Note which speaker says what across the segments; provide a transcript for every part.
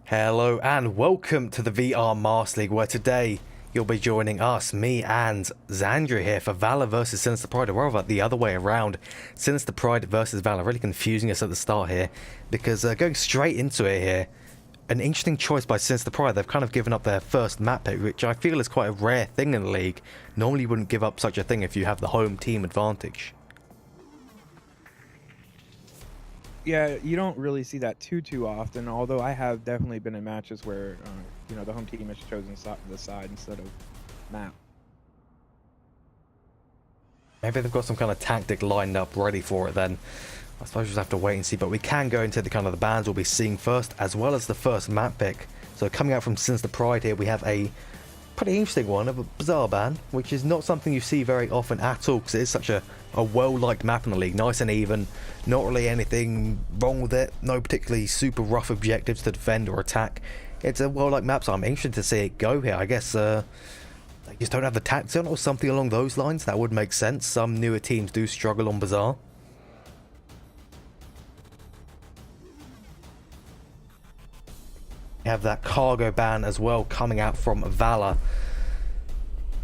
Speaker 1: Hello and welcome to the VR Master League, where today you'll be joining us, me and Xanbdria here for VALOR versus Sinister Pride, or rather the other way around, Sinister Pride versus VALOR. Really confusing us at the start here, because going straight into it here, an interesting choice by Sinister Pride. They've kind of given up their first map pick, which I feel is quite a rare thing in the league. Normally you wouldn't give up such a thing if you have the home team advantage.
Speaker 2: Yeah, you don't really see that too often, although I have definitely been in matches where, you know, the home team has chosen the side instead of map.
Speaker 1: Maybe they've got some kind of tactic lined up ready for it then. I suppose we'll just have to wait and see, but we can go into the kind of the bands we'll be seeing first, as well as the first map pick. So coming out from Sinister Pride here, we have a pretty interesting one of a bizarre ban, which is not something you see very often at all, because it is such a well-liked map in the league, nice and even, not really anything wrong with it, no particularly super rough objectives to defend or attack. It's a well-liked map, so I'm interested to see it go here. I guess they just don't have the tactics on, or something along those lines. That would make sense. Some newer teams do struggle on Bazaar. We have that cargo ban as well coming out from VALOR.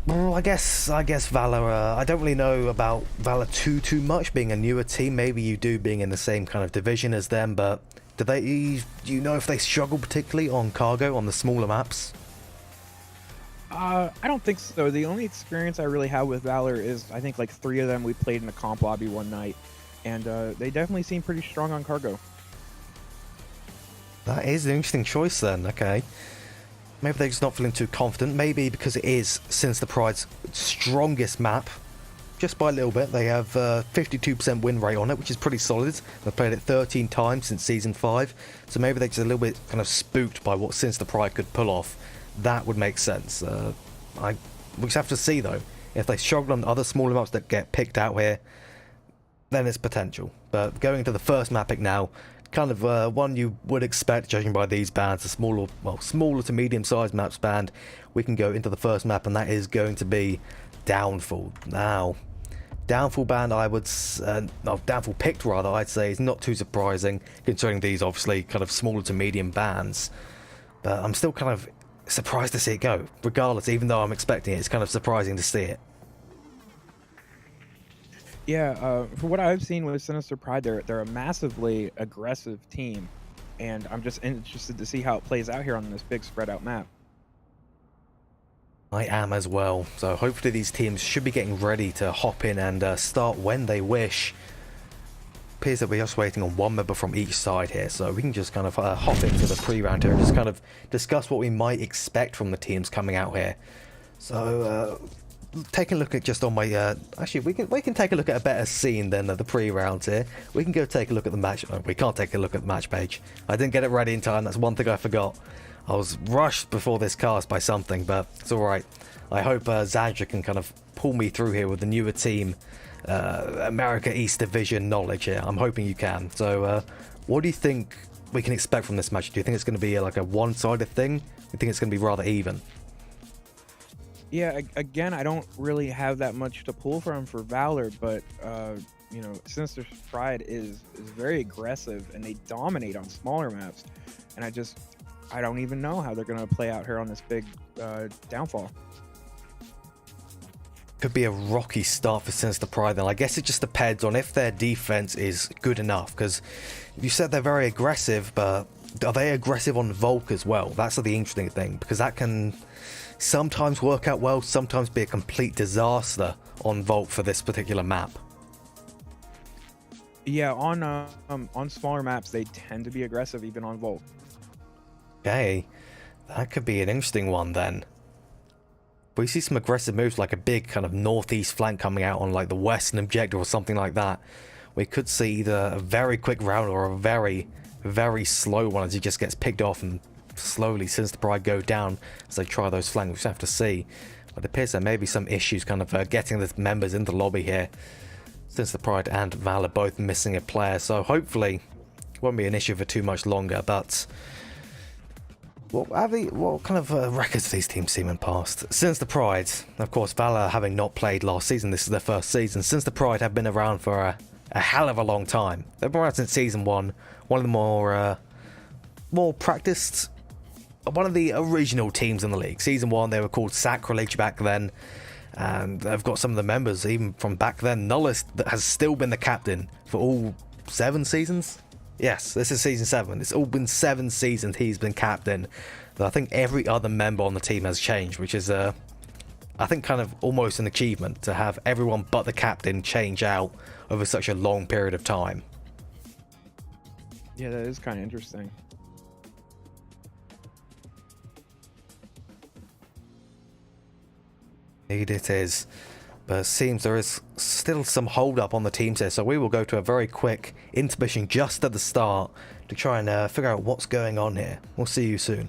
Speaker 1: Well, I guess VALOR, I don't really know about VALOR too much, being a newer team. Maybe you do, being in the same kind of division as them, but do you know if they struggle particularly on cargo, on the smaller maps?
Speaker 2: I don't think so. The only experience I really have with VALOR is, I think, like 3 of them we played in a comp lobby one night, and they definitely seem pretty strong on cargo.
Speaker 1: That is an interesting choice then, okay. Maybe they're just not feeling too confident. Maybe because it is Sinister Pride's strongest map, just by a little bit. They have 52% win rate on it, which is pretty solid. They've played it 13 times since Season 5, so maybe they're just a little bit kind of spooked by what Sinister Pride could pull off. That would make sense. We just have to see, though. If they struggle on other smaller maps that get picked out here, then it's potential. But going into the first map pick now, kind of one you would expect, judging by these bands, a smaller to medium-sized maps band. We can go into the first map, and that is going to be Downfall. Now, Downfall band, Downfall picked rather, I'd say, is not too surprising, considering these obviously kind of smaller to medium bands. But I'm still kind of surprised to see it go. Regardless, even though I'm expecting it, it's kind of surprising to see it.
Speaker 2: Yeah, for what I've seen with Sinister Pride, they're a massively aggressive team, and I'm just interested to see how it plays out here on this big spread out map.
Speaker 1: I am as well. So hopefully these teams should be getting ready to hop in and start when they wish. Appears that we're just waiting on one member from each side here, so we can just kind of hop into the pre-round here and just kind of discuss what we might expect from the teams coming out here. So taking a look at just on my actually we can take a look at a better scene than the pre-rounds here. We can go take a look at the match. We can't take a look at the match page. I didn't get it ready in time. That's one thing I forgot. I was rushed before this cast by something, but it's all right. I hope Xanbdria can kind of pull me through here with the newer team, America East Division knowledge here. I'm hoping you can. So what do you think we can expect from this match? Do you think it's going to be like a one-sided thing? Do you think it's going to be rather even?
Speaker 2: Yeah, again, I don't really have that much to pull from for VALOR, but you know, Sinister's Pride is very aggressive and they dominate on smaller maps, and I don't even know how they're going to play out here on this big downfall.
Speaker 1: Could be a rocky start for Sinister Pride then. I guess it just depends on if their defense is good enough, because you said they're very aggressive, but are they aggressive on Volk as well? That's the interesting thing, because that can sometimes work out well, sometimes be a complete disaster on Volk for this particular map.
Speaker 2: Yeah, on smaller maps they tend to be aggressive even on Volk.
Speaker 1: Okay, that could be an interesting one then. We see some aggressive moves like a big kind of northeast flank coming out on like the western objective or something like that. We could see either a very quick round or a very, very slow one as he just gets picked off and slowly Sinister Pride go down as they try those flanks. We just have to see. But it appears there may be some issues kind of getting the members into the lobby here. Sinister Pride and VALOR both missing a player, so hopefully it won't be an issue for too much longer. But what kind of records do these teams seem in past? Sinister Pride, of course, VALOR having not played last season, this is their first season. Sinister Pride have been around for a hell of a long time. They've been around since season 1, one of the more practiced, one of the original teams in the league. Season 1 they were called Sacrilege back then, and they've got some of the members even from back then. Nullus that has still been the captain for all 7 seasons. Yes, this is season 7. It's all been 7 seasons he's been captain. I think every other member on the team has changed, which is I think kind of almost an achievement to have everyone but the captain change out over such a long period of time.
Speaker 2: Yeah, that is kind of interesting.
Speaker 1: Indeed it is. But it seems there is still some hold up on the teams here, so we will go to a very quick intermission just at the start to try and figure out what's going on here. We'll see you soon.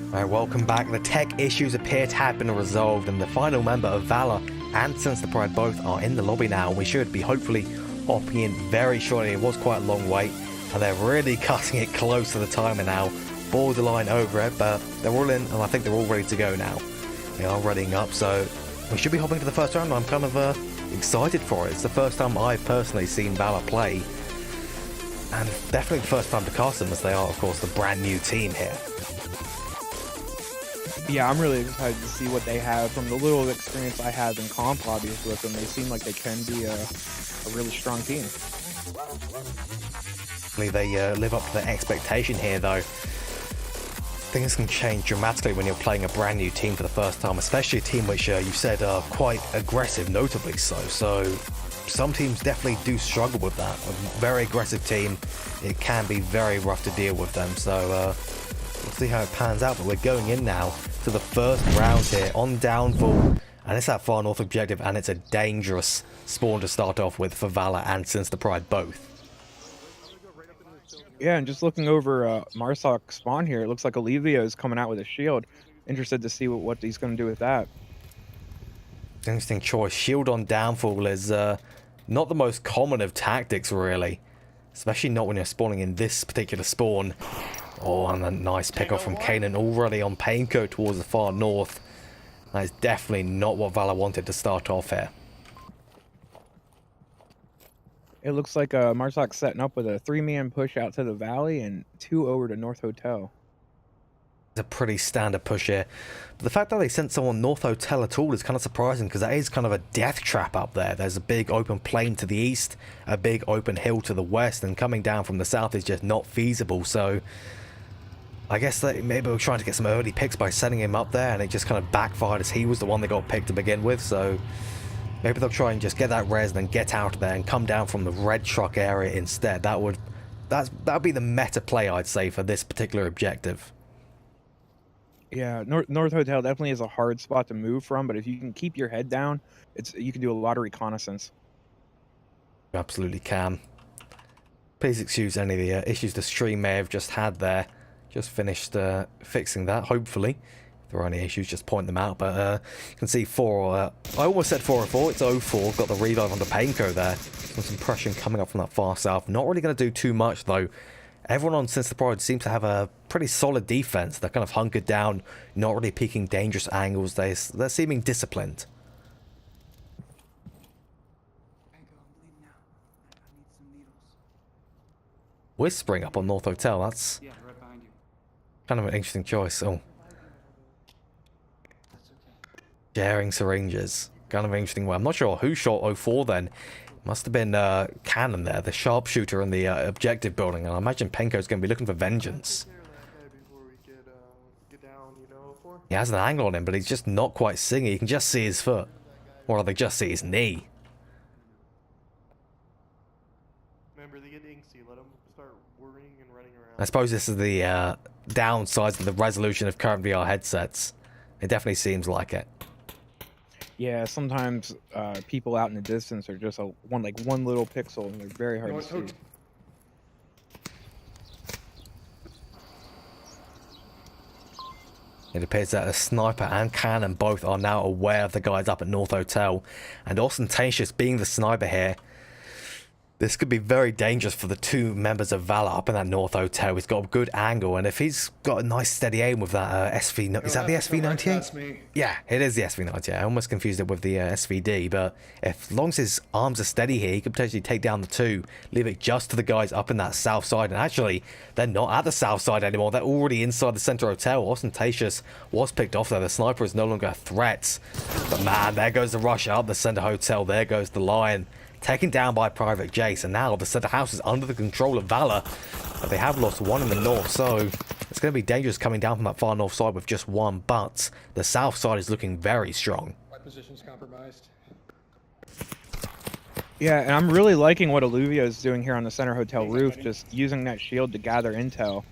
Speaker 1: Alright, welcome back. The tech issues appear to have been resolved, and the final member of VALOR and Sinister Pride both are in the lobby now. We should be hopefully hopping in very shortly. It was quite a long wait, and they're really cutting it close to the timer now. Borderline over it, but they're all in, and I think they're all ready to go now. They are readying up, so we should be hopping to the first round. I'm kind of excited for it. It's the first time I've personally seen VALOR play, and definitely the first time to cast them, as they are, of course, the brand new team here.
Speaker 2: Yeah, I'm really excited to see what they have. From the little experience I have in comp lobbies with them, they seem like they can be a really strong team.
Speaker 1: They live up to their expectation here, though. Things can change dramatically when you're playing a brand new team for the first time, especially a team which you said are quite aggressive, notably so. So some teams definitely do struggle with that. A very aggressive team, it can be very rough to deal with them. So we'll see how it pans out, but we're going in now to the first round here on downfall, and it's that far north objective, and it's a dangerous spawn to start off with for VALOR and Sinister Pride both.
Speaker 2: Yeah, and just looking over Marsoc spawn here, it looks like Olivia is coming out with a shield. Interested to see what he's going to do with that.
Speaker 1: Interesting choice. Shield on downfall is not the most common of tactics, really, especially not when you're spawning in this particular spawn. Oh, and a nice pick off from Kanan already on Painco towards the far north. That is definitely not what VALOR wanted to start off here.
Speaker 2: It looks like Marsoc's setting up with a 3-man push out to the valley and 2 over to North Hotel.
Speaker 1: It's a pretty standard push here. But the fact that they sent someone North Hotel at all is kind of surprising, because that is kind of a death trap up there. There's a big open plain to the east, a big open hill to the west, and coming down from the south is just not feasible. So I guess that maybe we're trying to get some early picks by sending him up there, and it just kind of backfired as he was the one that got picked to begin with. So maybe they'll try and just get that res and then get out of there and come down from the red truck area instead. That'd be the meta play, I'd say, for this particular objective.
Speaker 2: Yeah, North Hotel definitely is a hard spot to move from, but if you can keep your head down, you can do a lot of reconnaissance.
Speaker 1: You absolutely can. Please excuse any of the issues the stream may have just had there. Just finished fixing that, hopefully. If there are any issues, just point them out. But you can see I almost said 404, it's 04. Got the revive on the Painco there. Some pressure coming up from that far south. Not really going to do too much, though. Everyone on Sinister Pride seems to have a pretty solid defense. They're kind of hunkered down, not really peeking dangerous angles. They're seeming disciplined. Whispering up on North Hotel, that's kind of an interesting choice. Oh. Sharing syringes. Kind of an interesting way. I'm not sure who shot 04 then. Must have been Cannon there, the sharpshooter in the objective building. And I imagine Penko's going to be looking for vengeance. He has an angle on him, but he's just not quite seeing it. You can just see his foot. Or rather, just see his knee.
Speaker 3: Remember, they get antsy. Let them start worrying and running around.
Speaker 1: I suppose this is the downsides of the resolution of current VR headsets. It definitely seems like it.
Speaker 2: Yeah, sometimes people out in the distance are just one little pixel, and they're very hard to see.
Speaker 1: It appears that a sniper and cannon both are now aware of the guys up at North Hotel, and Ostentatious being the sniper here, this could be very dangerous for the two members of VALOR up in that North Hotel. He's got a good angle, and if he's got a nice steady aim with that SV... Is that the SV98? Yeah, it is the SV98. I almost confused it with the SVD, but as long as his arms are steady here, he could potentially take down the two, leave it just to the guys up in that south side. And actually, they're not at the south side anymore. They're already inside the center hotel. Ostentatious was picked off there. The sniper is no longer a threat. But man, there goes the rush up the center hotel. There goes the Lion. Taken down by Private Jace, and now the center house is under the control of VALOR, but they have lost one in the north, so it's going to be dangerous coming down from that far north side with just one, but the south side is looking very strong.
Speaker 4: My position's compromised.
Speaker 2: Yeah, and I'm really liking what Olivia is doing here on the center hotel roof, just using that shield to gather intel.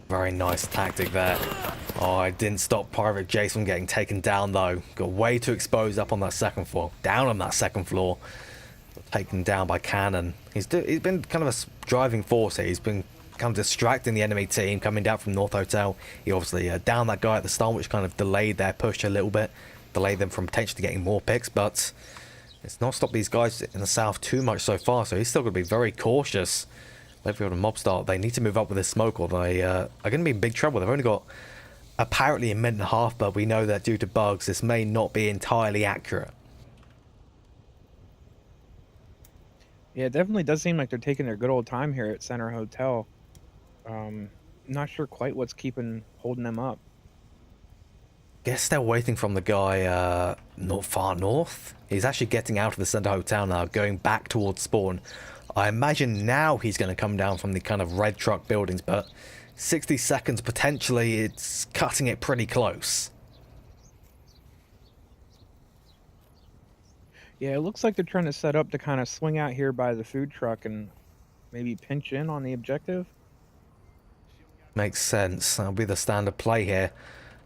Speaker 1: Very nice tactic there. Oh, it didn't stop Private Jace from getting taken down, though. Got way too exposed up on that second floor. Down on that second floor. Taken down by Cannon. He's been kind of a driving force here. He's been kind of distracting the enemy team coming down from North Hotel. He obviously downed that guy at the start, which kind of delayed their push a little bit, delayed them from potentially getting more picks, but it's not stopped these guys in the south too much so far, so he's still going to be very cautious. Leviov and Mobstar, they need to move up with this smoke or they are going to be in big trouble. They've only got apparently a minute and a half, but we know that due to bugs, this may not be entirely accurate.
Speaker 2: Yeah, it definitely does seem like they're taking their good old time here at Center Hotel. Not sure quite what's holding them up.
Speaker 1: Guess they're waiting from the guy not far north. He's actually getting out of the Center Hotel now, going back towards spawn. I imagine now he's going to come down from the kind of red truck buildings, but 60 seconds potentially, it's cutting it pretty close.
Speaker 2: Yeah, it looks like they're trying to set up to kind of swing out here by the food truck and maybe pinch in on the objective.
Speaker 1: Makes sense. That'll be the standard play here.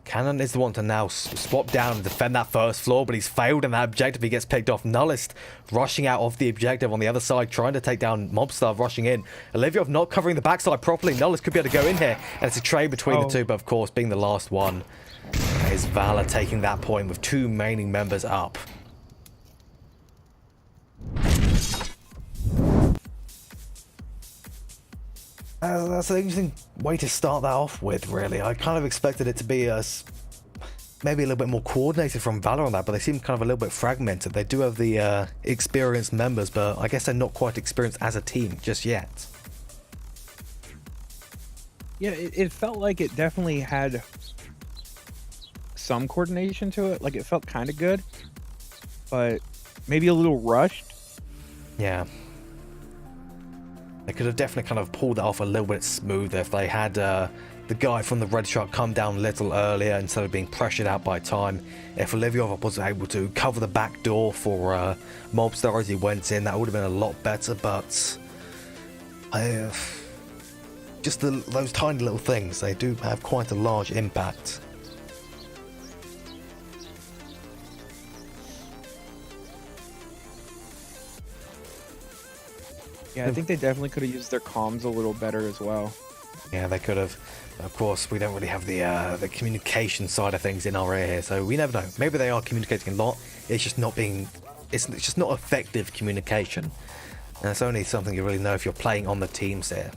Speaker 1: Cannon is the one to now swap down and defend that first floor, but he's failed in that objective. He gets picked off. Nullist rushing out of the objective on the other side, trying to take down Mobstar, rushing in. Oliviov not covering the backside properly. Nullist could be able to go in here, and it's a trade between the two, but of course, being the last one, is VALOR taking that point with two remaining members up. That's an interesting way to start that off with, really. I kind of expected it to be maybe a little bit more coordinated from VALOR on that, but they seem kind of a little bit fragmented. They do have the experienced members, but I guess they're not quite experienced as a team just yet.
Speaker 2: Yeah, it felt like it definitely had some coordination to it. Like, it felt kind of good, but maybe a little rushed.
Speaker 1: Yeah. They could have definitely kind of pulled that off a little bit smoother if they had the guy from the red truck come down a little earlier instead of being pressured out by time. If Oliviov was able to cover the back door for Mobstar as he went in, that would have been a lot better, but just those tiny little things, they do have quite a large impact.
Speaker 2: Yeah, I think they definitely could have used their comms a little better as well.
Speaker 1: Yeah, they could have. Of course, we don't really have the communication side of things in our ear here, so we never know. Maybe they are communicating a lot. It's just not being. It's just not effective communication. And it's only something you really know if you're playing on the teams here.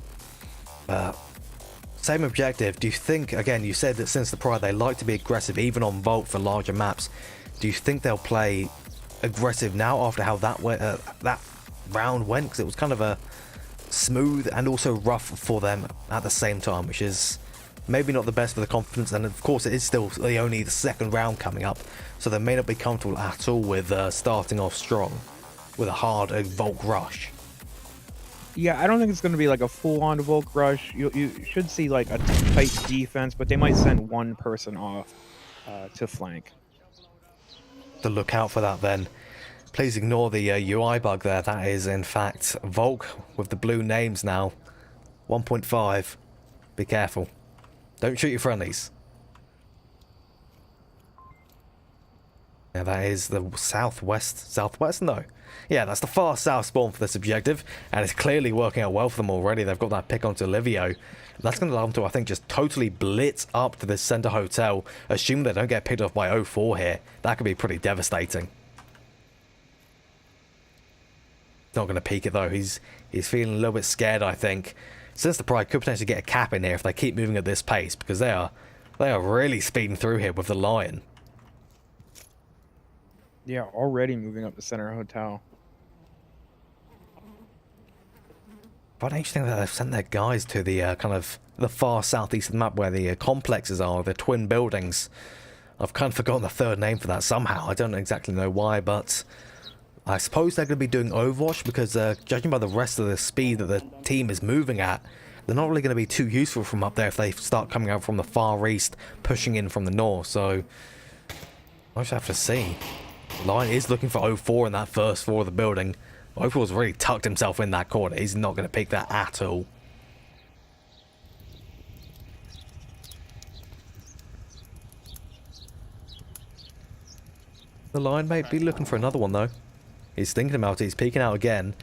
Speaker 1: Same objective. Do you think? Again, you said that since the Pride they like to be aggressive, even on Vault for larger maps. Do you think they'll play aggressive now after how that round went? Because it was kind of a smooth and also rough for them at the same time, which is maybe not the best for the confidence, and of course it is still only the second round coming up, so they may not be comfortable at all with starting off strong with a hard Volk rush.
Speaker 2: Yeah, I don't think it's going to be like a full-on Volk rush. You should see like a tight defense, but they might send one person off to flank.
Speaker 1: To look out for that then. Please ignore the UI bug there. That is, in fact, Volk with the blue names now. 1.5. Be careful. Don't shoot your friendlies. Yeah, that is the southwest? No. Yeah, that's the far south spawn for this objective, and it's clearly working out well for them already. They've got that pick onto Olivio. That's going to allow them to, I think, just totally blitz up to this center hotel, assuming they don't get picked off by 04 here. That could be pretty devastating. Not going to peek it though. He's feeling a little bit scared, I think. Sinister Pride could potentially get a cap in here if they keep moving at this pace, because they are really speeding through here with the Lion.
Speaker 2: Yeah, already moving up the Center Hotel.
Speaker 1: Quite interesting that they've sent their guys to the kind of the far southeast of the map where the complexes are, the twin buildings. I've kind of forgotten the third name for that somehow. I don't exactly know why, but I suppose they're going to be doing Overwatch because judging by the rest of the speed that the team is moving at, they're not really going to be too useful from up there if they start coming out from the far east, pushing in from the north. So I just have to see. Lion is looking for 04 in that first floor of the building. 04's really tucked himself in that corner. He's not going to pick that at all. The Lion may be looking for another one though. He's thinking about it. He's peeking out again.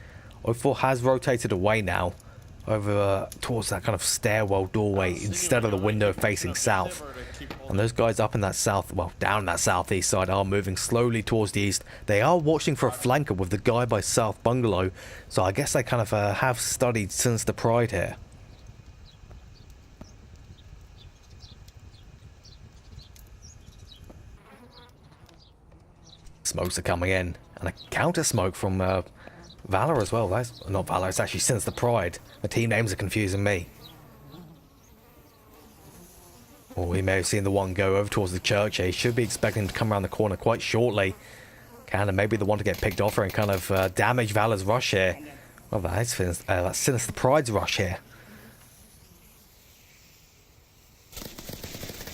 Speaker 1: 04 has rotated away now. over towards that kind of stairwell doorway instead of the window facing south. And those guys up in that south, well, down that southeast side are moving slowly towards the east. They are watching for a flanker with the guy by South Bungalow, so I guess they kind of have studied Sinister Pride here. Smokes are coming in, and a counter smoke from VALOR as well. That's not VALOR, it's actually Sinister Pride. The team names are confusing me. Well, we may have seen the one go over towards the church here. He should be expecting to come around the corner quite shortly. Kind of maybe the one to get picked off and kind of damage Valor's rush here. Well, that's Sinister Pride's rush here.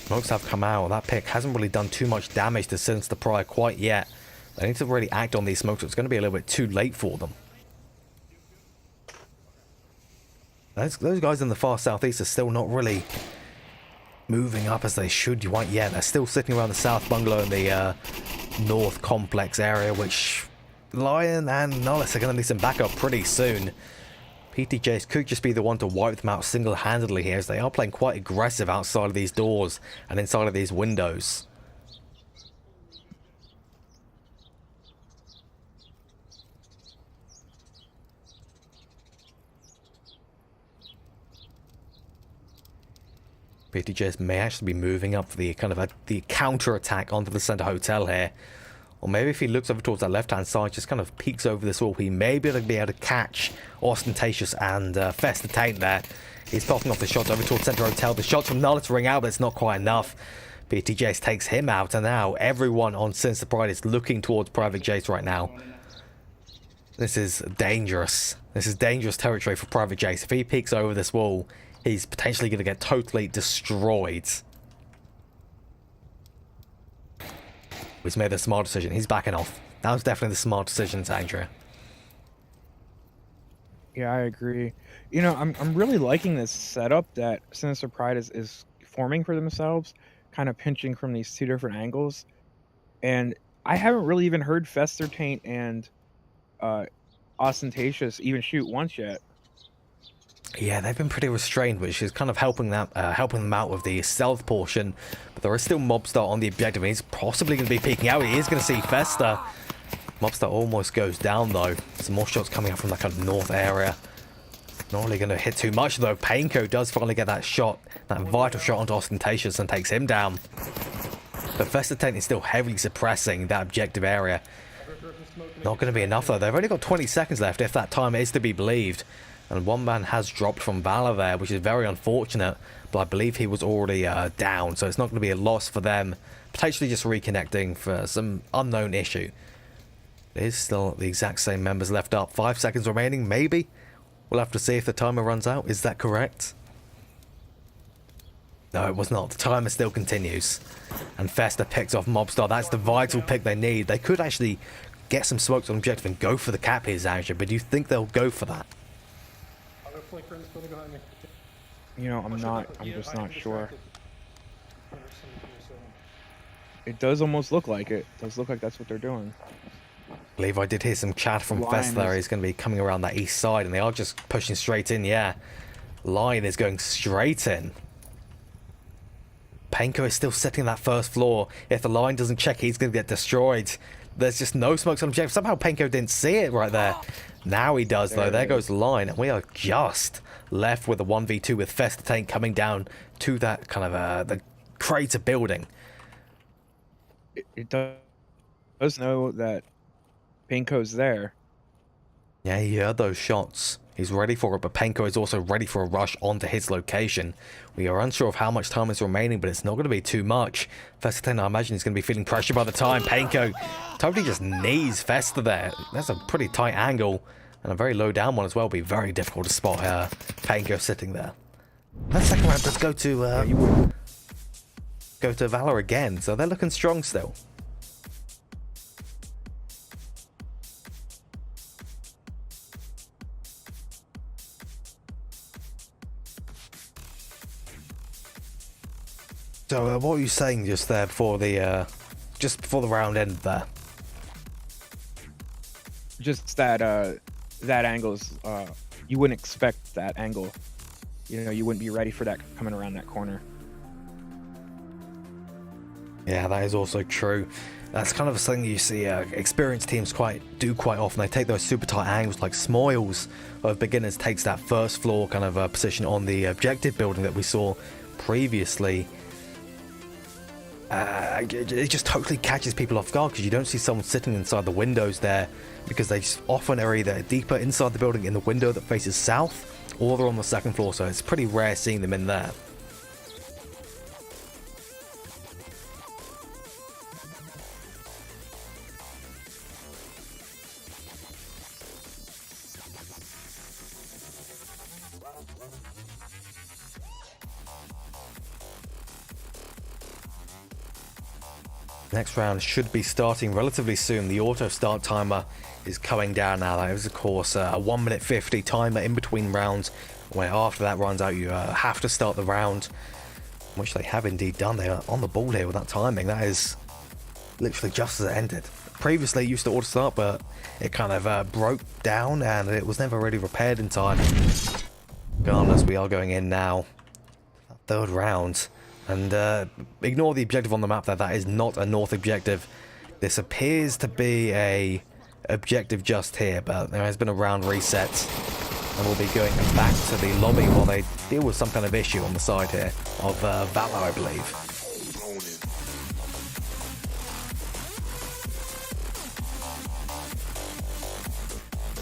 Speaker 1: Smokes have come out. That pick hasn't really done too much damage to Sinister Pride quite yet. They need to really act on these smokes. It's going to be a little bit too late for them. Those guys in the far southeast are still not really moving up as they should yet. They're still sitting around the South Bungalow in the North Complex area, which Lion and Nullis are going to need some backup pretty soon. PTJs could just be the one to wipe them out single-handedly here, as they are playing quite aggressive outside of these doors and inside of these windows. PTJs may actually be moving up for the kind of the counter-attack onto the center hotel here. Or maybe if he looks over towards that left-hand side, just kind of peeks over this wall, he may be able to catch Ostentatious and Fester Taint there. He's popping off the shots over towards center hotel. The shots from Nullis ring out, but it's not quite enough. PTJs takes him out, and now everyone on Sinister Pride is looking towards Private Jace right now. This is dangerous. This is dangerous territory for Private Jace. If he peeks over this wall, he's potentially going to get totally destroyed. He's made a smart decision. He's backing off. That was definitely the smart decision, Xanbdria.
Speaker 2: Yeah, I agree. You know, I'm really liking this setup that Sinister Pride is forming for themselves, kind of pinching from these two different angles. And I haven't really even heard Fester Taint and Ostentatious even shoot once yet.
Speaker 1: Yeah, they've been pretty restrained, which is kind of helping them out with the stealth portion. But there is still Mobstar on the objective, and he's possibly going to be peeking out. He is going to see Fester. Mobstar almost goes down, though. Some more shots coming out from that kind of north area. Not really going to hit too much, though. Painco does finally get that shot, that vital shot onto Ostentatious, and takes him down. But Fester Taint is still heavily suppressing that objective area. Not going to be enough, though. They've only got 20 seconds left, if that time is to be believed. And one man has dropped from VALOR there, which is very unfortunate. But I believe he was already down, so it's not going to be a loss for them. Potentially just reconnecting for some unknown issue. It is still the exact same members left up. 5 seconds remaining, maybe? We'll have to see if the timer runs out. Is that correct? No, it was not. The timer still continues. And Fester picks off Mobstar. That's the vital pick they need. They could actually get some smokes on objective and go for the cap here, Xanbdria, but do you think they'll go for that?
Speaker 2: You know, I'm just not sure. It does almost look like it. It does look like that's what they're doing.
Speaker 1: I believe I did hear some chat from Fester there. He's going to be coming around that east side, and they are just pushing straight in, yeah. Lion is going straight in. Painco is still sitting on that first floor. If the line doesn't check, he's going to get destroyed. There's just no smokes on objective. Somehow Painco didn't see it right there. Now he does, though. There goes the line, and we are just left with a 1v2 with Fester Taint coming down to that kind of the crater building.
Speaker 2: It does know that Painco's there.
Speaker 1: Yeah, he heard those shots. He's ready for it, but Painco is also ready for a rush onto his location. We are unsure of how much time is remaining, but it's not going to be too much. Fester Taint, I imagine, is going to be feeling pressure by the time. Painco totally just knees Fester there. That's a pretty tight angle, and a very low down one as well. It'll be very difficult to spot Painco sitting there. That second round does go to VALOR again, so they're looking strong still. So what were you saying just there before the round ended there?
Speaker 2: Just that that angle's you wouldn't expect that angle. You know, you wouldn't be ready for that coming around that corner.
Speaker 1: Yeah, that is also true. That's kind of a thing you see experienced teams do quite often. They take those super tight angles, like Smoils of Beginners takes that first floor kind of position on the objective building that we saw previously. It just totally catches people off guard because you don't see someone sitting inside the windows there, because they often are either deeper inside the building in the window that faces south, or they're on the second floor, so it's pretty rare seeing them in there. Next round should be starting relatively soon. The auto start timer is coming down now. That is, of course, a 1 minute 50 timer in between rounds, where after that runs out, you have to start the round, which they have indeed done. They are on the ball here with that timing. That is literally just as it ended. Previously, it used to auto start, but it kind of broke down, and it was never really repaired in time. Regardless, we are going in now. Third round. And ignore the objective on the map there. That is not a north objective. This appears to be a objective just here, but there has been a round reset, and we'll be going back to the lobby while they deal with some kind of issue on the side here of VALOR, I believe.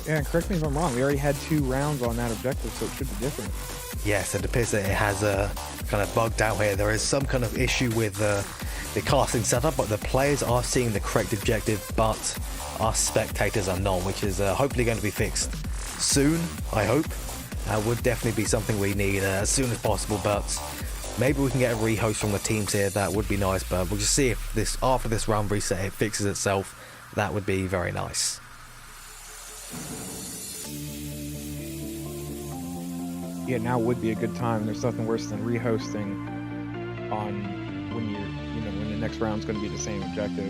Speaker 2: Yeah, and correct me if I'm wrong, we already had 2 rounds on that objective, so it should be different.
Speaker 1: Yes, it appears that it has kind of bugged out here. There is some kind of issue with the casting setup, but the players are seeing the correct objective, but us spectators are not, which is hopefully going to be fixed soon, I hope. Would definitely be something we need as soon as possible, but maybe we can get a rehost from the teams here. That would be nice, but we'll just see if after this round reset it fixes itself. That would be very nice.
Speaker 2: Yeah, now would be a good time. There's nothing worse than rehosting on when the next round's going to be the same objective.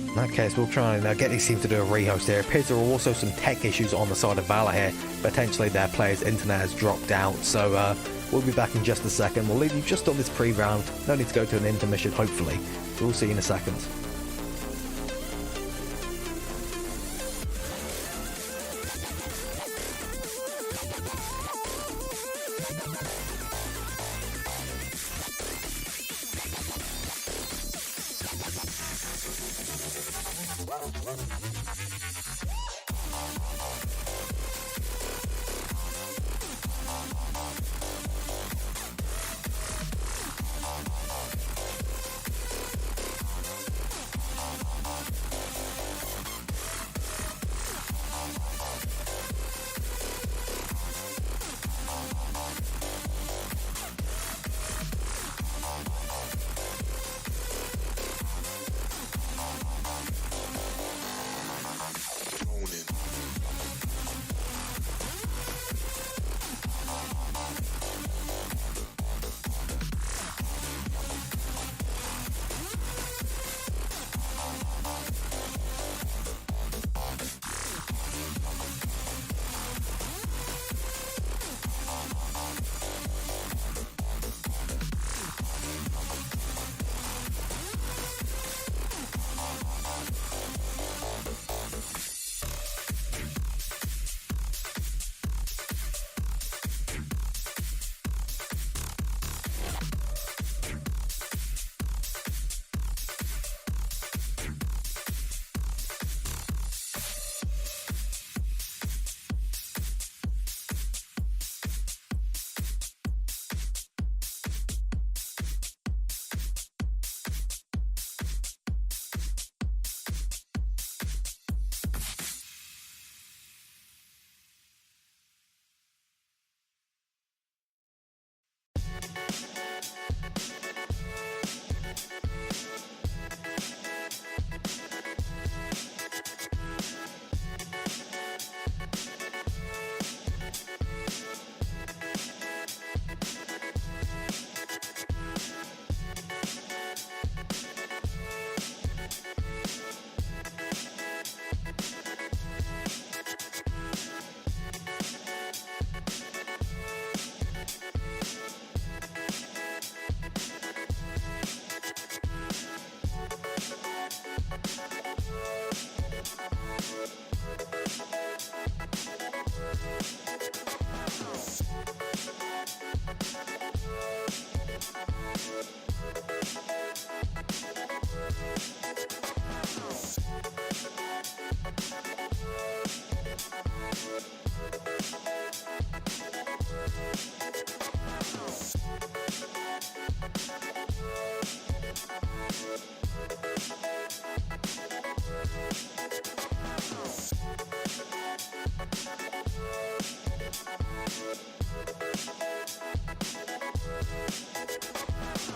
Speaker 1: In that case, we'll try and get these teams to do a rehost here. It appears there are also some tech issues on the side of VALOR here. Potentially their player's internet has dropped out, so we'll be back in just a second. We'll leave you just on this pre-round. No need to go to an intermission, hopefully. We'll see you in a second.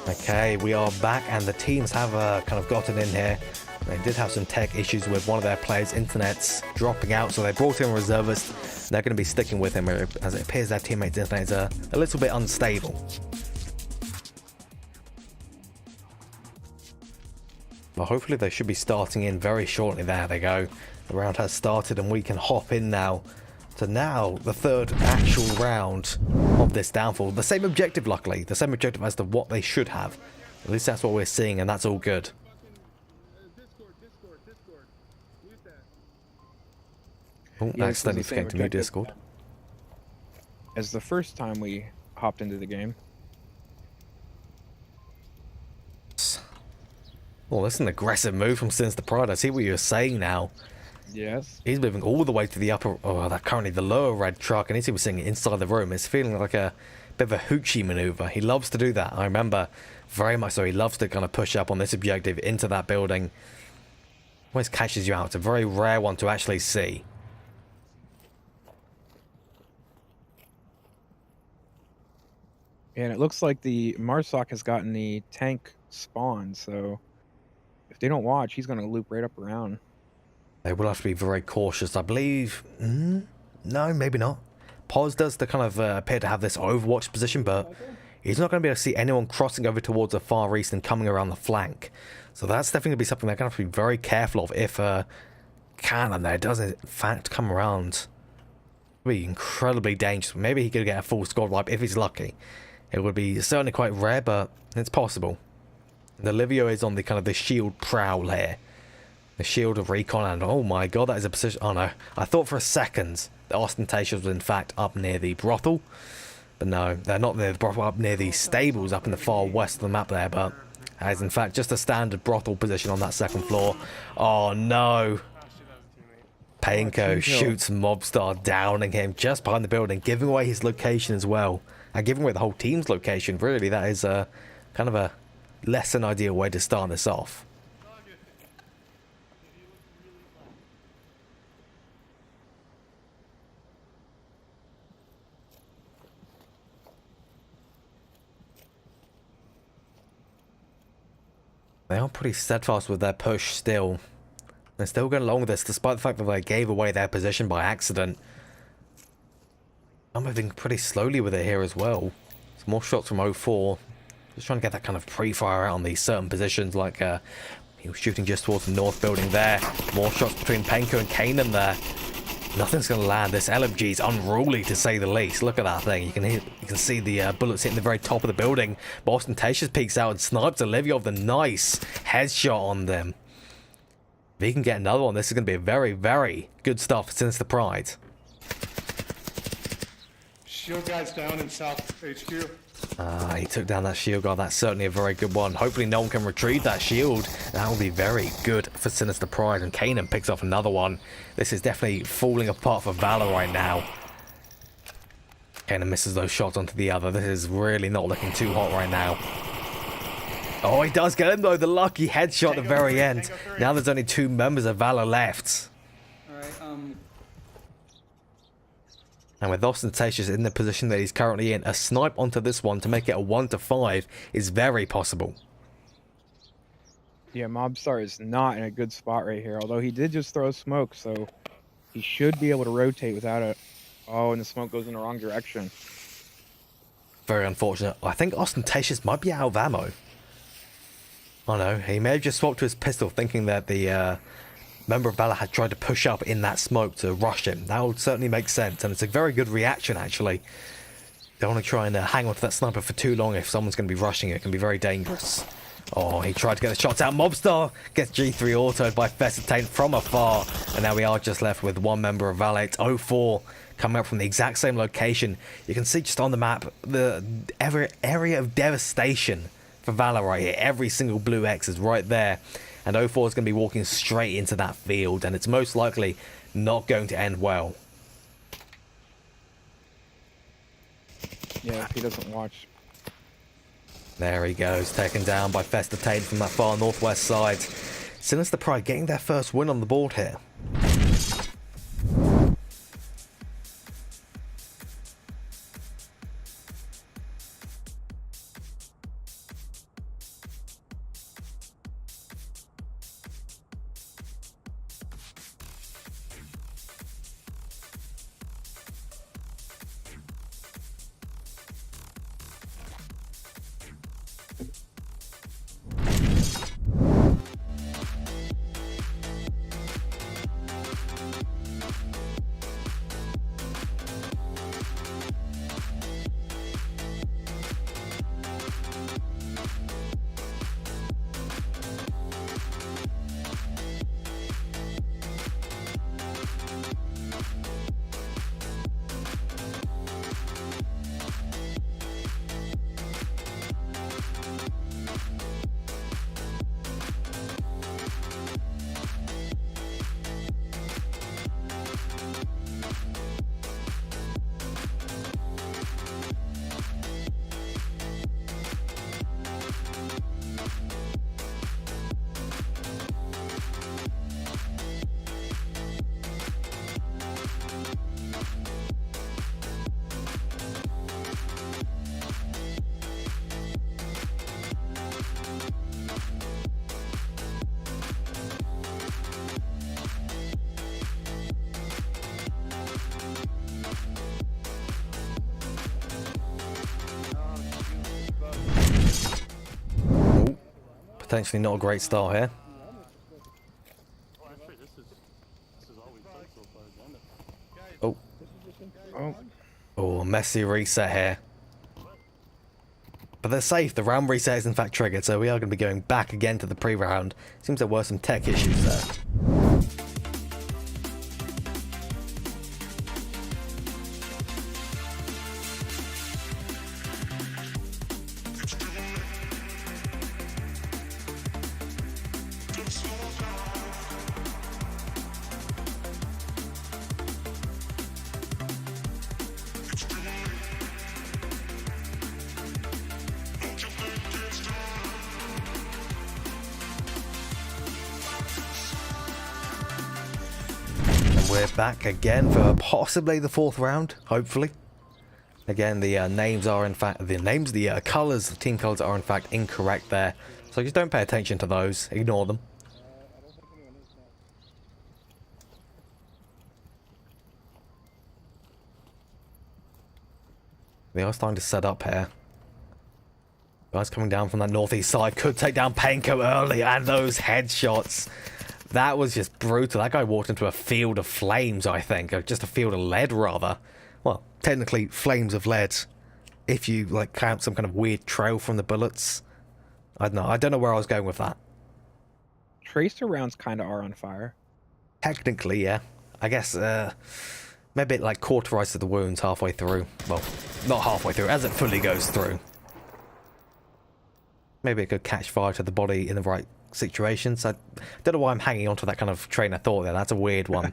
Speaker 1: Okay, we are back, and the teams have kind of gotten in here. They did have some tech issues with one of their players' internets dropping out, so they brought in a reservist. They're going to be sticking with him, as it appears their teammates' internet is a little bit unstable. Well, hopefully they should be starting in very shortly. There they go. The round has started, and we can hop in now. So now, the third actual round of this downfall. The same objective, luckily. The same objective as to what they should have. At least that's what we're seeing, and that's all good. Oh,
Speaker 2: Yeah,
Speaker 1: accidentally forgetting to mute Discord.
Speaker 2: As the first time we hopped into the game.
Speaker 1: Well, that's an aggressive move from Sinister Pride. I see what you're saying now.
Speaker 2: Yes.
Speaker 1: He's moving all the way to the upper, currently the lower red truck, and he's sitting inside the room. It's feeling like a bit of a hoochie maneuver. He loves to do that. I remember very much so. He loves to kind of push up on this objective into that building. Always catches you out. It's a very rare one to actually see.
Speaker 2: And it looks like the Marsoc has gotten the tank spawn, so if they don't watch, he's going to loop right up around.
Speaker 1: They will have to be very cautious, I believe. No, maybe not. Pos does kind of appear to have this overwatch position, but he's not going to be able to see anyone crossing over towards the far east and coming around the flank. So that's definitely going to be something they're going to have to be very careful of if Cannon there does in fact come around. It would be incredibly dangerous. Maybe he could get a full squad wipe if he's lucky. It would be certainly quite rare, but it's possible. The Livio is on the kind of the shield prowl here. The shield of recon, and oh my god, that is a position. Oh no, I thought for a second that Ostentatious was in fact up near the brothel. But no, they're not near the brothel, up near the stables up in the far west of the map there, but that is in fact just a standard brothel position on that second floor. Oh no. Painko shoots Mobstar, downing him just behind the building, giving away his location as well. And giving away the whole team's location, really. That is kind of a less than ideal way to start this off. They are pretty steadfast with their push still. They're still going along with this, despite the fact that they gave away their position by accident. I'm moving pretty slowly with it here as well. Some more shots from 04. Just trying to get that kind of pre-fire out on these certain positions, like he was shooting just towards the north building there. More shots between Penko and Kanan there. Nothing's going to land. This LMG is unruly, to say the least. Look at that thing. You can see the bullets hitting the very top of the building. But Ostentatious peeks out and snipes Olivia with a nice headshot on them. If he can get another one, this is going to be a very, very good start for Sinister Pride.
Speaker 4: Shield guy's down in South HQ.
Speaker 1: He took down that shield guard. That's certainly a very good one. Hopefully no one can retrieve that shield. That will be very good for Sinister Pride. And Kanan picks off another one. This is definitely falling apart for VALOR right now. Kanan misses those shots onto the other. This is really not looking too hot right now. Oh, he does get him though. The lucky headshot at the very end. Now there's only 2 members of VALOR left.
Speaker 4: Alright,
Speaker 1: And with Ostentatious in the position that he's currently in, a snipe onto this one to make it a 1-5 is very possible.
Speaker 2: Yeah, Mobstar is not in a good spot right here, although he did just throw smoke, so he should be able to rotate without it. Oh, and the smoke goes in the wrong direction.
Speaker 1: Very unfortunate. I think Ostentatious might be out of ammo. Oh no, he may have just swapped to his pistol, thinking that the member of VALOR had tried to push up in that smoke to rush him. That would certainly make sense, and it's a very good reaction, actually. Don't want to try and hang on to that sniper for too long if someone's going to be rushing it. It can be very dangerous. Oh, he tried to get the shots out. Mobstar gets G3 autoed by Fessitain from afar, and now we are just left with 1 member of VALOR. It's 04 coming up from the exact same location. You can see just on the map the area of devastation for VALOR right here. Every single blue X is right there. And 04 is going to be walking straight into that field, and it's most likely not going to end well.
Speaker 2: Yeah, if he doesn't watch.
Speaker 1: There he goes, taken down by Fessitain from that far northwest side. Sinister Pride getting their first win on the board here. Potentially not a great start here.
Speaker 3: Oh, actually, this is all we've done so far, isn't it?
Speaker 1: Oh,
Speaker 2: Oh,
Speaker 1: oh, messy reset here. But they're safe. The round reset is in fact triggered, so we are going to be going back again to the pre-round. Seems there were some tech issues there. We're back again for possibly the 4th round, hopefully. Again, the names are in fact, the colours, the team colours are in fact incorrect there. So just don't pay attention to those, ignore them. They are starting to set up here. Guys coming down from that northeast side could take down Penko early, and those headshots. That was just brutal. That guy walked into a field of flames, I think. Or just a field of lead, rather. Well, technically, flames of lead. If you, like, count some kind of weird trail from the bullets. I don't know. I don't know where I was going with that.
Speaker 2: tracer rounds kind of are on fire.
Speaker 1: Technically, yeah. I guess, maybe it, like, cauterizes the wounds halfway through. Well, not halfway through, as it fully goes through. Maybe it could catch fire to the body in the right situations. I don't know why I'm hanging on to that kind of train of thought there. That's a weird one.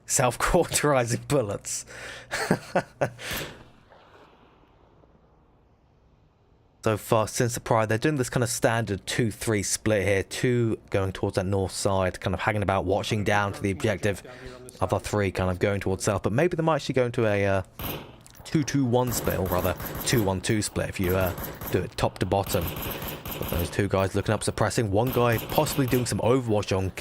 Speaker 1: Self-cauterizing bullets. So far, since the Pride, they're doing this kind of standard 2-3 split here. 2 going towards that north side, kind of hanging about, watching down to the objective. Other 3 kind of going towards south. But maybe they might actually go into a 2-2-1 split, or rather 2-1-2 split if you do it top to bottom. But those 2 guys looking up, suppressing. 1 guy possibly doing some overwatch on,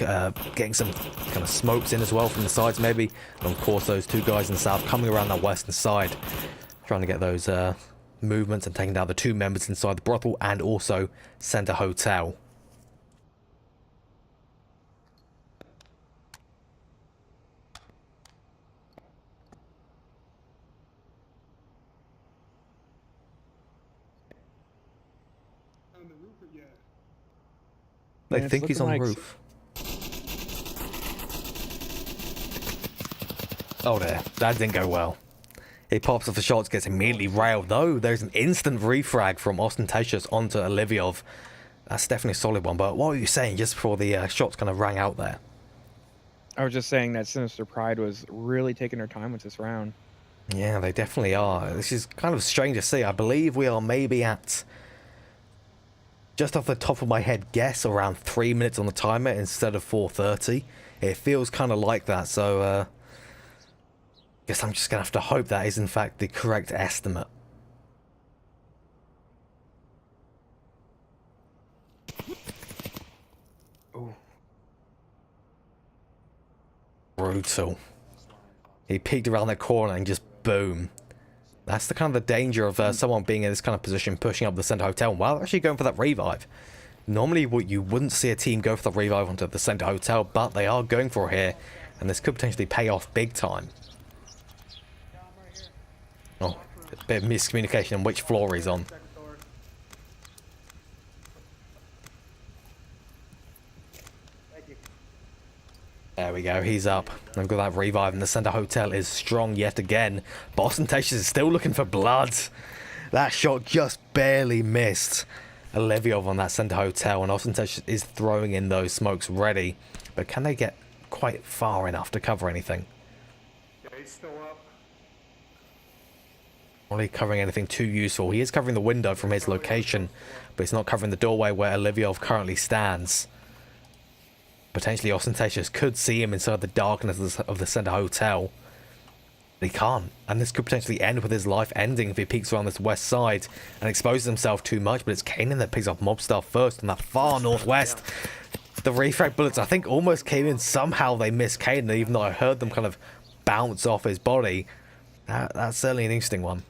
Speaker 1: getting some kind of smokes in as well from the sides maybe. And of course those 2 guys in the south coming around that western side, trying to get those movements and taking down the 2 members inside the brothel and also Center Hotel.
Speaker 4: On the roof, yeah.
Speaker 1: They
Speaker 2: Man,
Speaker 1: think
Speaker 2: it's
Speaker 1: he's on the
Speaker 2: looking like
Speaker 1: roof. Oh there, that didn't go well. He pops off the shots, gets immediately railed, though there's an instant refrag from Ostentatious onto Oliviov. That's definitely a solid one, but what were you saying just before the shots kind of rang out there?
Speaker 2: I was just saying that Sinister Pride was really taking their time with this round.
Speaker 1: Yeah, they definitely are. This is kind of strange to see. I believe we are maybe at, just off the top of my head, guess around 3 minutes on the timer instead of 4:30. It feels kind of like that, so guess I'm just gonna have to hope that is in fact the correct estimate.
Speaker 2: Oh,
Speaker 1: Brutal. He peeked around that corner and just boom. That's the kind of the danger of someone being in this kind of position, pushing up the Center Hotel while actually going for that revive. Normally you wouldn't see a team go for the revive onto the Center Hotel, but they are going for it here, and this could potentially pay off big time. Oh, a bit of miscommunication on which floor he's on. There we go, he's up. They've got that revive, and the Center Hotel is strong yet again. But Ostentatious is still looking for blood. That shot just barely missed Oliviov on that Center Hotel, and Ostentatious is throwing in those smokes ready. But can they get quite far enough to cover anything?
Speaker 4: Yeah, he's still up.
Speaker 1: Not really covering anything too useful. He is covering the window from his location, but he's not covering the doorway where Oliviov currently stands. Potentially Ostentatious could see him inside the darkness of the Center Hotel. But he can't, and this could potentially end with his life ending if he peeks around this west side and exposes himself too much. But it's Kanan that picks off Mobstar first in that far northwest. The refrag bullets, I think, almost came in. Somehow they missed Kanan, even though I heard them kind of bounce off his body. That's certainly an interesting one.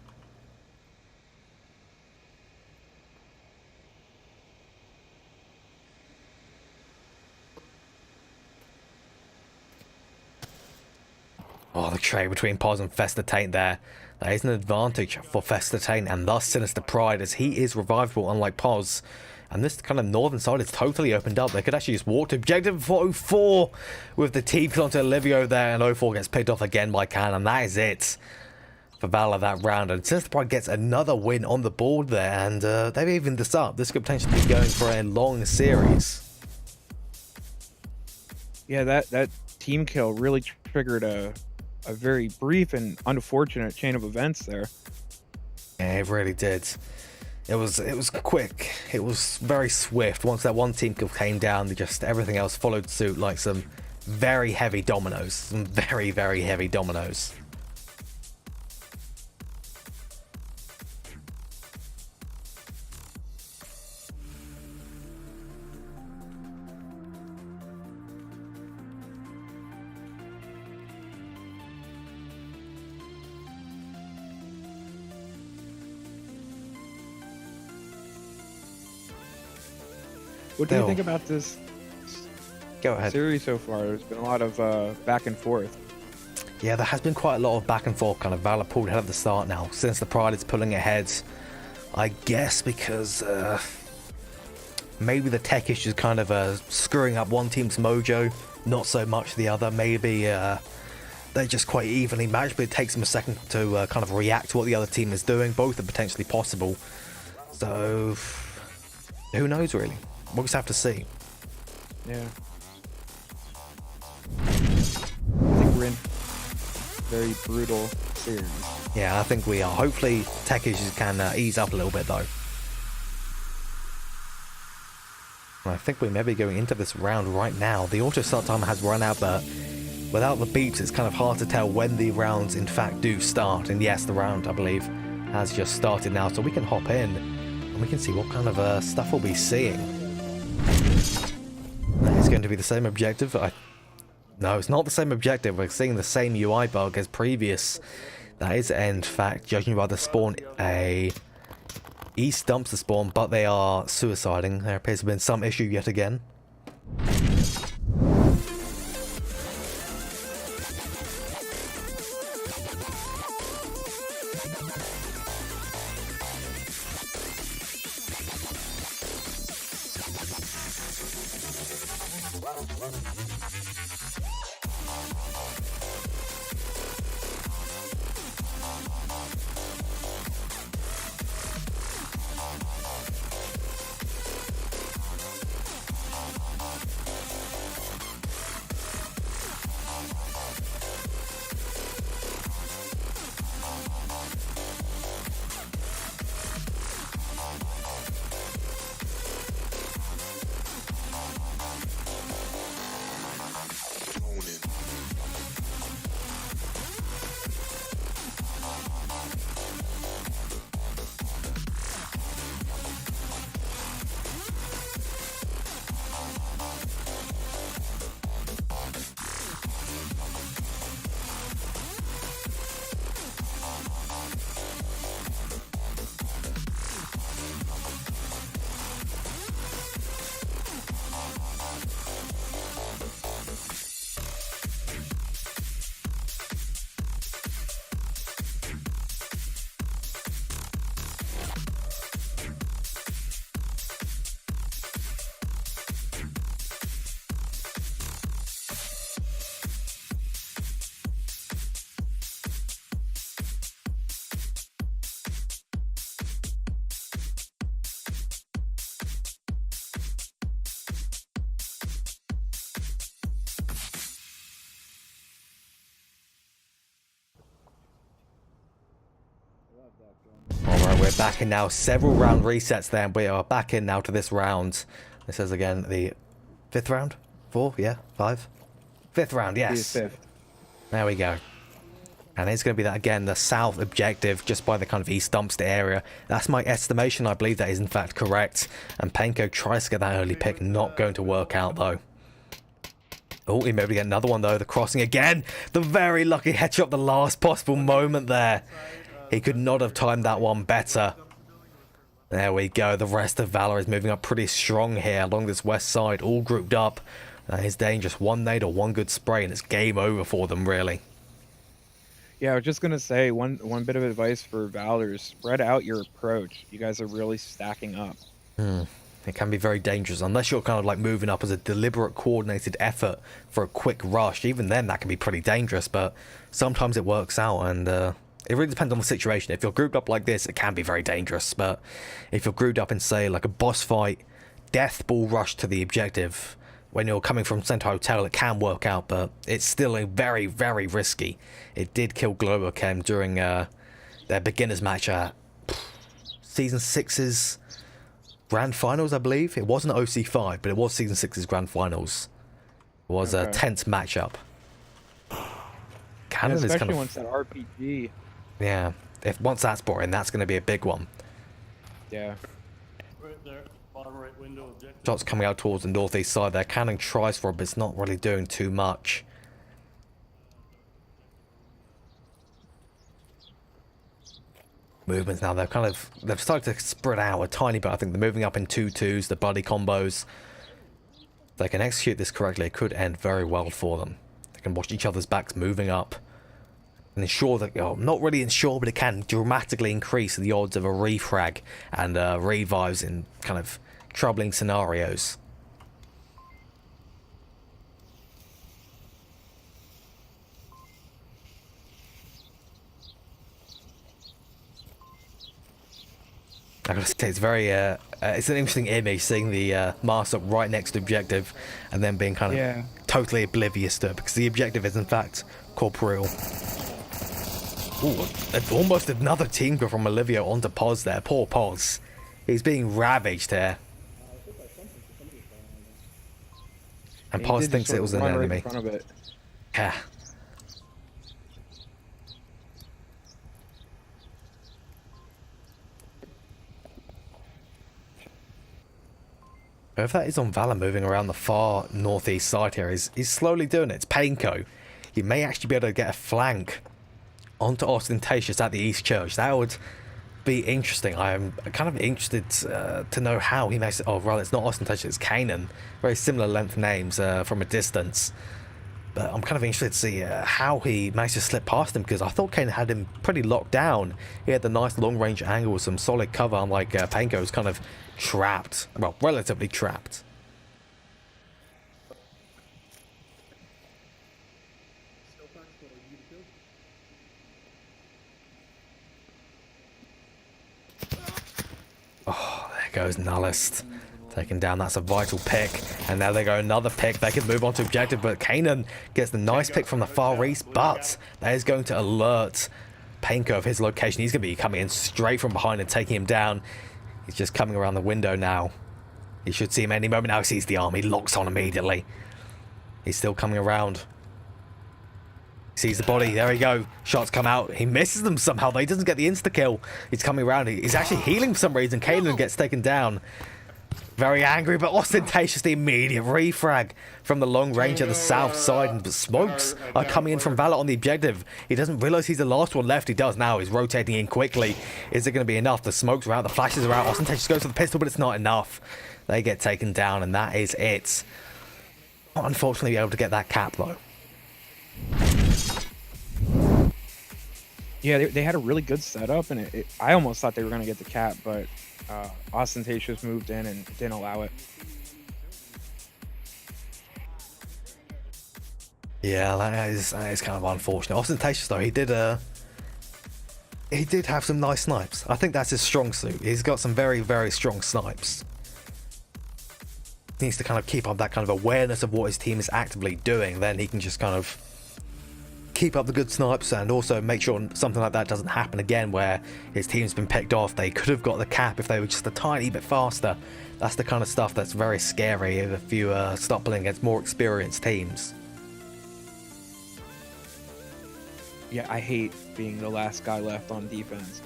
Speaker 1: Oh, the trade between Pos and Fester Taint there. That is an advantage for Fester Taint and thus Sinister Pride, as he is revivable unlike Pos. And this kind of northern side is totally opened up. They could actually just walk to objective for 04 with the teeth onto Olivio there, and 04 gets picked off again by Can, and that is it for VALOR that round. And Sinister Pride gets another win on the board there, and they've evened this up. This could potentially be going for a long series.
Speaker 2: Yeah, that team kill really triggered a very brief and unfortunate chain of events there.
Speaker 1: Yeah, it really did. It was quick. It was very swift. Once that one team kill came down, just everything else followed suit like some very heavy dominoes. Some very, very heavy dominoes.
Speaker 2: What do you think about this
Speaker 1: Go ahead.
Speaker 2: series so far? There's been a lot of back and forth.
Speaker 1: Yeah, there has been quite a lot of back and forth. Kind of VALOR pulled ahead at the start now. Since the Pride is pulling ahead, I guess because maybe the tech issues kind of screwing up one team's mojo, not so much the other. Maybe they're just quite evenly matched, but it takes them a second to kind of react to what the other team is doing. Both are potentially possible. So, who knows really? We'll just have to see.
Speaker 2: Yeah. I think we're in very brutal series.
Speaker 1: Yeah, I think we are. Hopefully tech issues can ease up a little bit though. I think we may be going into this round right now. The auto start time has run out, but without the beeps it's kind of hard to tell when the rounds in fact do start. And yes, the round, I believe, has just started now, so we can hop in and we can see what kind of stuff we'll be seeing. It's going to be the same objective. No, it's not the same objective. We're seeing the same UI bug as previous. That is, in fact, judging by the spawn, a East dumps the spawn, but they are suiciding. There appears to have been some issue yet again. Alright, we're back in now. Several round resets there, and we are back in now to this round. This is again the 5th round? 4? Yeah? 5? 5th round, yes.
Speaker 2: Fifth.
Speaker 1: There we go. And it's going to be that again, the south objective, just by the kind of East Dumpster area. That's my estimation. I believe that is in fact correct. And Penko tries to get that early pick. Not going to work out though. Oh, he may be able to get another one though. The crossing again. The very lucky headshot, the last possible moment there. He could not have timed that one better. There we go. The rest of VALOR is moving up pretty strong here along this west side, all grouped up. That is dangerous. One nade or one good spray and it's game over for them, really.
Speaker 2: Yeah, I was just gonna say one bit of advice for Valor is spread out your approach. You guys are really stacking up.
Speaker 1: It can be very dangerous unless you're kind of like moving up as a deliberate, coordinated effort for a quick rush. Even then, that can be pretty dangerous, but sometimes it works out, and it really depends on the situation. If you're grouped up like this, it can be very dangerous, but if you're grouped up in, say, like a boss fight, death ball rush to the objective, when you're coming from Center Hotel, it can work out, but it's still a very, very risky. It did kill Globochem during their beginners match at Season 6's Grand Finals, I believe. It wasn't OC5, but it was Season 6's Grand Finals. It was a tense matchup. Cannon is
Speaker 2: especially
Speaker 1: kind of...
Speaker 2: once that RPG.
Speaker 1: Yeah, once that's brought in, that's going to be a big one.
Speaker 2: Yeah.
Speaker 3: Right there, bottom right window objective.
Speaker 1: Shots coming out towards the northeast side there. Cannon tries for it, but it's not really doing too much. Movements now, they've started to spread out a tiny bit. I think they're moving up in 2-2s, the buddy combos. If they can execute this correctly, it could end very well for them. They can watch each other's backs moving up and ensure that, not really ensure, but it can dramatically increase the odds of a refrag and revives in kind of troubling scenarios. I gotta say, it's very, it's an interesting image seeing the mask up right next to the objective and then being kind of totally oblivious to it, because the objective is in fact corporeal. Ooh, almost another team kill from Olivia onto Pos there. Poor Pos. He's being ravaged here. And Pos thinks it was an enemy.
Speaker 2: Right in front of it.
Speaker 1: Yeah. If that is on Valor moving around the far northeast side here, he's slowly doing it. It's Painco. He may actually be able to get a flank onto Ostentatious at the East Church. That would be interesting. I am kind of interested to know how he makes it. Oh, right, it's not Ostentatious, it's Kanan. Very similar length names from a distance. But I'm kind of interested to see how he managed to slip past him, because I thought Kanan had him pretty locked down. He had the nice long-range angle with some solid cover, unlike Painco was kind of trapped. Well, relatively trapped. Oh, there goes Nullist. Taken down, that's a vital pick. And now they go another pick. They can move on to objective, but Kanan gets the nice pick from the far east, but that is going to alert Painco of his location. He's going to be coming in straight from behind and taking him down. He's just coming around the window now. He should see him any moment now. He sees the arm. He locks on immediately. He's still coming around. Sees the body. There we go. Shots come out. He misses them somehow. He doesn't get the insta-kill. He's coming around. He's actually healing for some reason. Kanan gets taken down. Very angry, but Ostentatious, the immediate refrag from the long range at the south side, and smokes are coming in from Valor on the objective. He doesn't realize he's the last one left. He does now. He's rotating in quickly. Is it going to be enough? The smokes are out, the flashes are out. Ostentatious goes for the pistol, but it's not enough. They get taken down, and that is it. Not unfortunately able to get that cap, though.
Speaker 2: Yeah, they had a really good setup, and I almost thought they were going to get the cap, but Ostentatious moved in and didn't allow it.
Speaker 1: Yeah, that is kind of unfortunate. Ostentatious, though, he did have some nice snipes. I think that's his strong suit. He's got some very, very strong snipes. He needs to kind of keep up that kind of awareness of what his team is actively doing. Then he can just kind of keep up the good snipes and also make sure something like that doesn't happen again, where his team's been picked off. They could have got the cap if they were just a tiny bit faster. That's the kind of stuff that's very scary if you start playing against more experienced teams.
Speaker 2: Yeah, I hate being the last guy left on defense.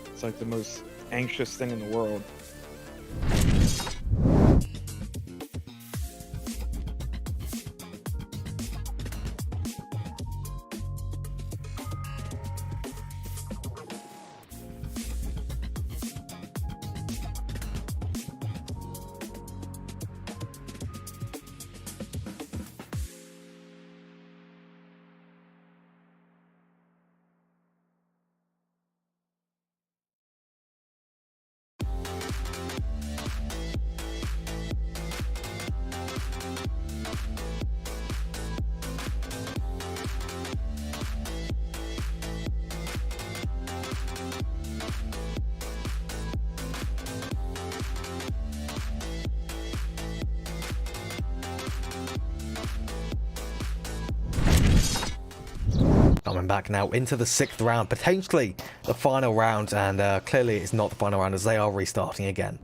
Speaker 2: It's like the most anxious thing in the world.
Speaker 1: Coming back now into the 6th round, potentially the final round, and clearly it's not the final round as they are restarting again.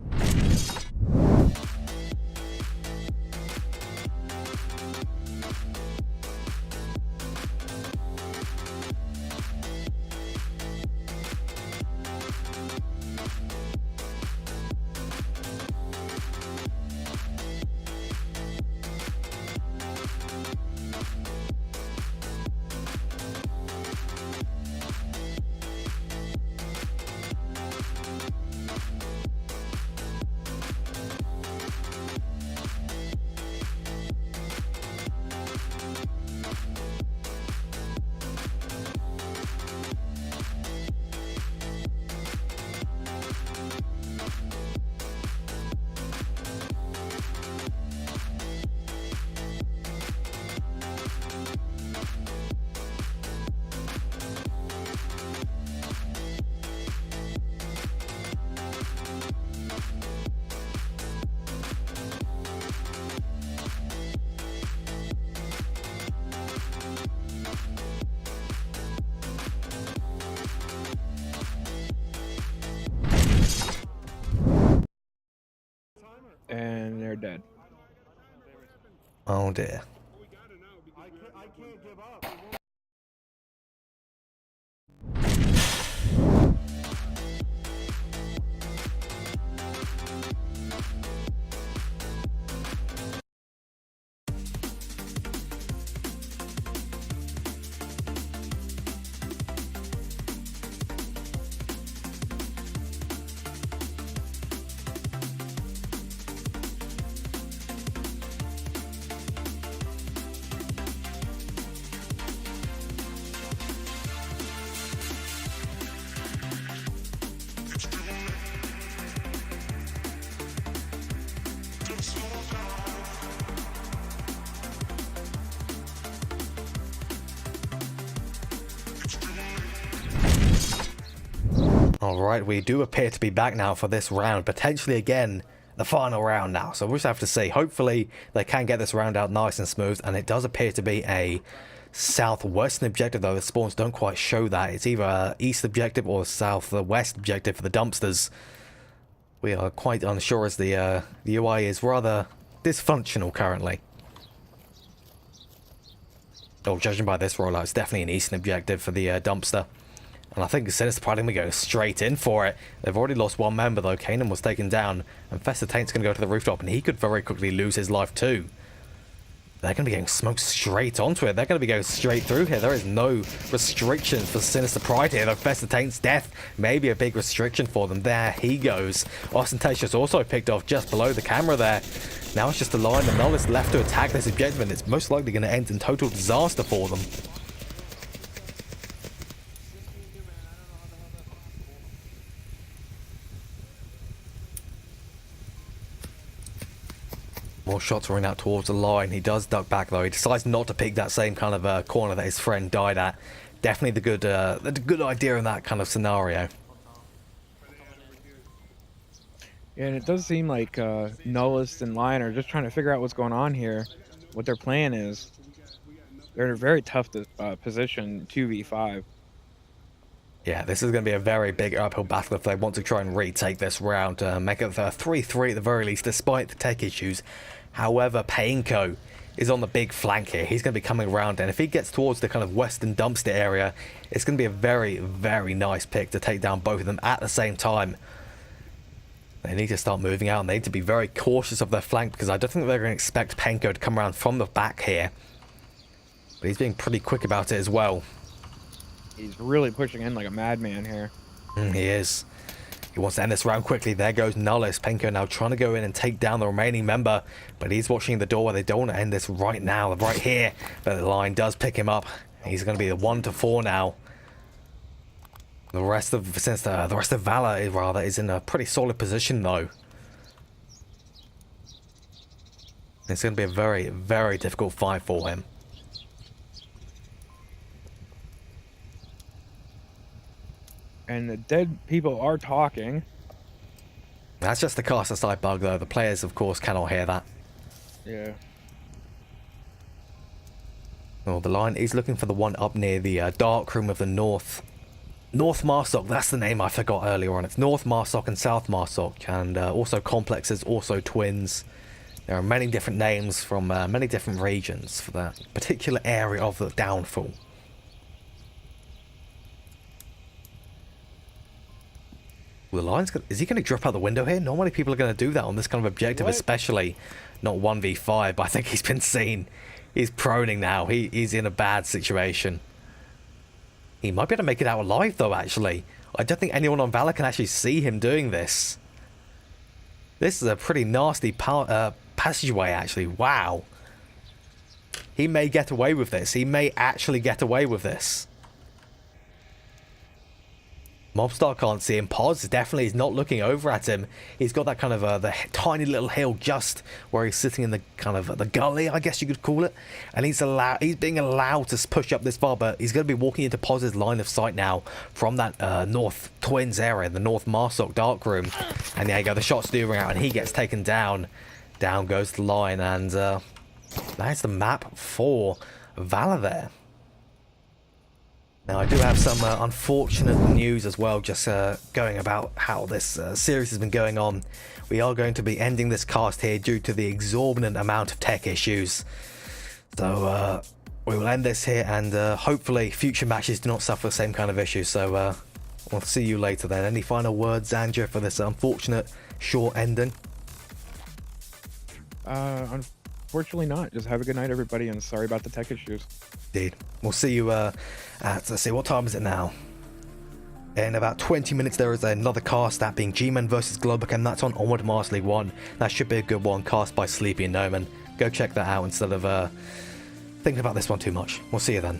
Speaker 2: And they're dead.
Speaker 1: Oh dear.
Speaker 4: I can't give up.
Speaker 1: Alright, we do appear to be back now for this round, potentially again the final round now, so we'll just have to see. Hopefully they can get this round out nice and smooth, and it does appear to be a southwestern objective, though the spawns don't quite show that. It's either a east objective or southwest objective for the dumpsters. We are quite unsure as the UI is rather dysfunctional currently. Oh, judging by this rollout, it's definitely an eastern objective for the dumpster. And I think Sinister probably going to go straight in for it. They've already lost one member though. Kanan was taken down. And Fester Taint's going to go to the rooftop. And he could very quickly lose his life too. They're going to be getting smoked straight onto it. They're going to be going straight through here. There is no restrictions for Sinister Pride here. Though Fester Taint's death may be a big restriction for them. There he goes. Ostentatious also picked off just below the camera there. Now it's just a line of Nullis left to attack this objective. And it's most likely going to end in total disaster for them. More shots running out towards the line. He does duck back though. He decides not to pick that same kind of corner that his friend died at. Definitely the good idea in that kind of scenario.
Speaker 2: Yeah, and it does seem like Nullist and Lion are just trying to figure out what's going on here, what their plan is. They're in a very tough position, 2v5.
Speaker 1: Yeah, this is going to be a very big uphill battle if they want to try and retake this round. Make it 3-3 at the very least, despite the tech issues. However, Painko is on the big flank here. He's going to be coming around, and if he gets towards the kind of western dumpster area, it's going to be a very, very nice pick to take down both of them at the same time. They need to start moving out, and they need to be very cautious of their flank, because I don't think they're going to expect Painko to come around from the back here. But he's being pretty quick about it as well.
Speaker 2: He's really pushing in like a madman here.
Speaker 1: He is. He wants to end this round quickly. There goes Nullis. Painko now trying to go in and take down the remaining member, but he's watching the door where they don't want to end this right now, right here. But the line does pick him up. He's going to be the 1-4 now. The rest of VALOR is in a pretty solid position though. It's going to be a very, very difficult fight for him.
Speaker 2: And the dead people are talking.
Speaker 1: That's just the caster side bug though. The players of course cannot hear that.
Speaker 2: Yeah.
Speaker 1: Oh, the line is looking for the one up near the dark room of the North Marsoc. That's the name I forgot earlier on. It's North Marsoc and South Marsoc, and also complexes, also twins. There are many different names from many different regions for that particular area of the downfall. The line's is he going to drop out the window here? Not many people are going to do that on this kind of objective,
Speaker 2: What?
Speaker 1: especially not 1v5, but I think he's been seen. He's proning now. He's in a bad situation. He might be able to make it out alive, though, actually. I don't think anyone on VALOR can actually see him doing this. This is a pretty nasty passageway, actually. Wow. He may get away with this. He may actually get away with this. Mobstar can't see him. Pos definitely is not looking over at him. He's got that kind of the tiny little hill just where he's sitting in the kind of the gully, I guess you could call it. And he's being allowed to push up this far, but he's going to be walking into Pos's line of sight now from that North Twins area, the North Marsoc dark room. And there you go, the shots do ring out, and he gets taken down. Down goes the line, and that's the map for VALOR there. Now, I do have some unfortunate news as well, just going about how this series has been going on. We are going to be ending this cast here due to the exorbitant amount of tech issues. So, we will end this here, and hopefully future matches do not suffer the same kind of issues. So, we'll see you later then. Any final words, Xanbdria, for this unfortunate short ending?
Speaker 2: Unfortunately not. Just have a good night, everybody, and sorry about the tech issues.
Speaker 1: Indeed. We'll see you at, let's see, what time is it now? In about 20 minutes there is another cast, that being G-Men versus Globuk, and that's on Onward Mars League 1. That should be a good one, cast by Sleepy and Noman. Go check that out instead of thinking about this one too much. We'll see you then.